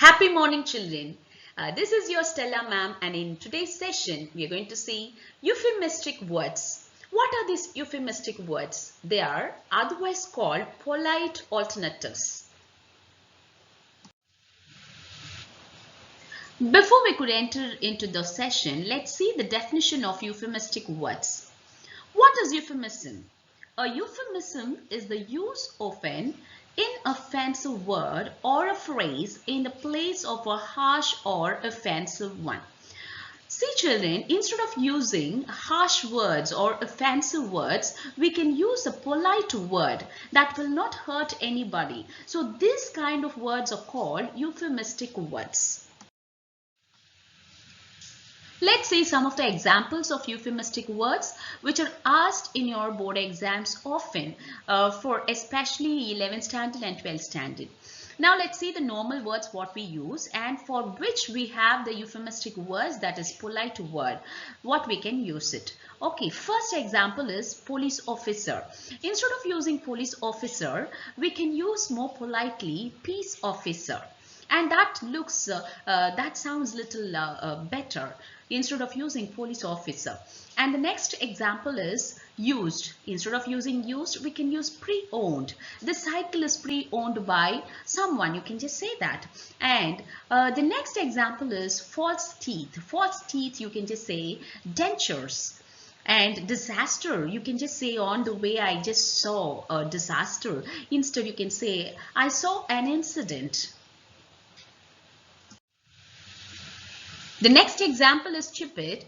Happy morning, children. This is your Stella ma'am, and in today's session, we are going to see euphemistic words. What are these euphemistic words? They are otherwise called polite alternatives. Before we could enter into the session, let's see the definition of euphemistic words. What is euphemism? A euphemism is the use of an inoffensive word or a phrase in the place of a harsh or offensive one. See children, instead of using harsh words or offensive words, we can use a polite word that will not hurt anybody. So these kind of words are called euphemistic words. Let's see some of the examples of euphemistic words which are asked in your board exams often for especially 11th standard and 12th standard. Now let's see the normal words what we use and for which we have the euphemistic words, that is polite word, what we can use it. Okay, first example is police officer. Instead of using police officer, we can use more politely peace officer. And that looks, that sounds little better instead of using police officer. And the next example is used. Instead of using used, we can use pre-owned. The cycle is pre-owned by someone. You can just say that. And the next example is false teeth. False teeth, you can just say dentures. And disaster, you can just say on the way I just saw a disaster. Instead, you can say I saw an incident. The next example is stupid.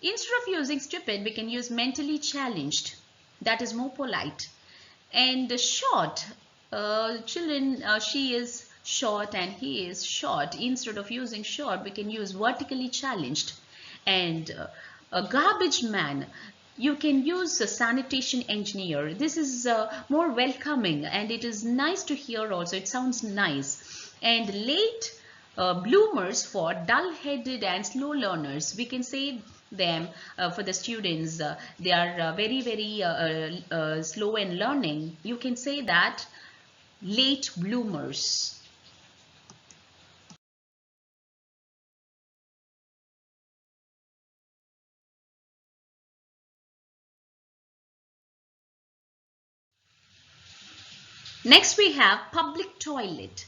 Instead of using stupid, we can use mentally challenged. That is more polite. And short, children, she is short and he is short. Instead of using short, we can use vertically challenged. And a garbage man, you can use a sanitation engineer. This is more welcoming and it is nice to hear also. It sounds nice. And late bloomers for dull-headed and slow learners. We can say them for the students. They are very slow in learning. You can say that late bloomers. Next we have public toilet.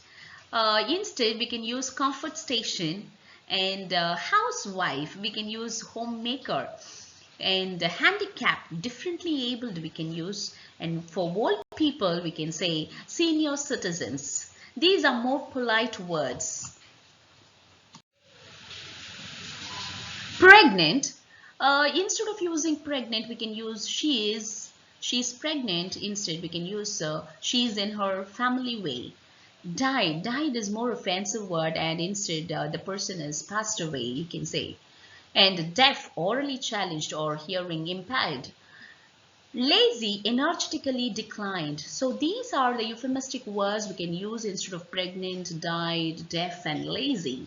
Instead, we can use comfort station, and housewife, we can use homemaker, and handicapped, differently abled, we can use, and for old people, we can say senior citizens. These are more polite words. Pregnant, instead of using pregnant, we can use she's pregnant. Instead, we can use she's in her family way. Died is more offensive word and instead the person is passed away, you can say. And deaf, orally challenged or hearing impaired. Lazy, energetically declined. So these are the euphemistic words we can use instead of pregnant, died, deaf and lazy.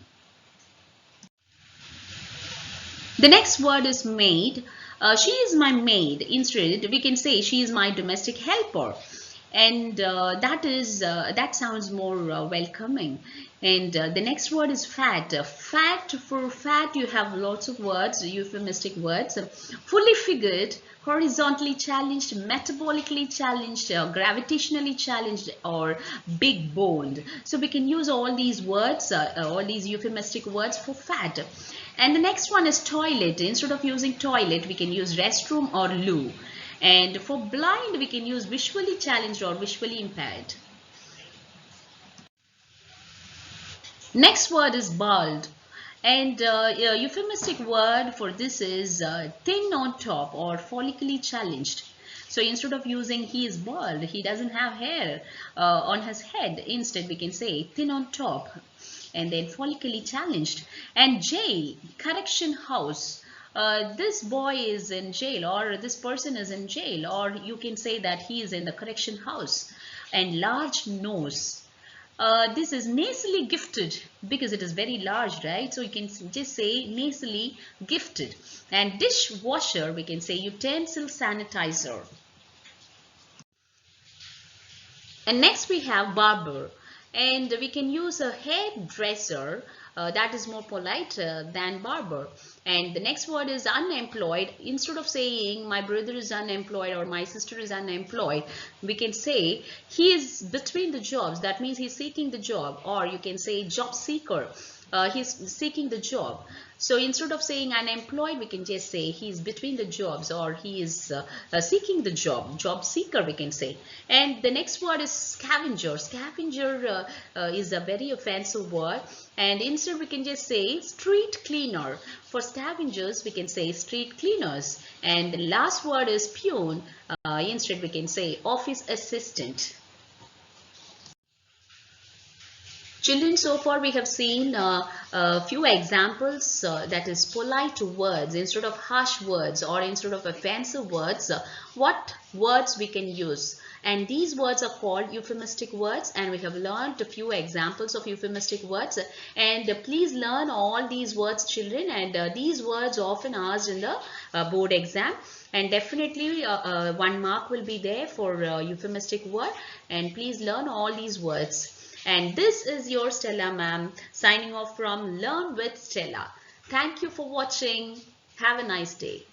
The next word is maid. She is my maid. Instead we can say she is my domestic helper. And that sounds more welcoming. And the next word is fat. Fat, for fat you have lots of words, euphemistic words. Fully figured, horizontally challenged, metabolically challenged, gravitationally challenged or big boned. So we can use all these words, all these euphemistic words for fat. And the next one is toilet. Instead of using toilet, we can use restroom or loo. And for blind, we can use visually challenged or visually impaired. Next word is bald. And a euphemistic word for this is thin on top or follically challenged. So instead of using he is bald, he doesn't have hair on his head. Instead, we can say thin on top and then follically challenged. And jail, correction house. This boy is in jail or this person is in jail, or you can say that he is in the correction house. And large nose. This is nasally gifted because it is very large, right? So you can just say nasally gifted. And dishwasher, we can say utensil sanitizer. And next we have barber. And we can use a hairdresser. That is more polite than barber. And the next word is unemployed. Instead of saying my brother is unemployed or my sister is unemployed, we can say he is between the jobs. That means he's seeking the job. Or you can say job seeker. He's seeking the job. So instead of saying unemployed, we can just say he's between the jobs, or he is seeking the job seeker, we can say. And the next word is scavenger. Scavenger is a very offensive word, and instead we can just say street cleaner. For scavengers, we can say street cleaners. And the last word is peon. Instead we can say office assistant. Children, so far we have seen a few examples, that is polite words instead of harsh words, or instead of offensive words, what words we can use. And these words are called euphemistic words, and we have learned a few examples of euphemistic words. And please learn all these words, children, and these words often asked in the board exam. And definitely 1 mark will be there for euphemistic word, and please learn all these words. And this is your Stella ma'am signing off from Learn with Stella. Thank you for watching. Have a nice day.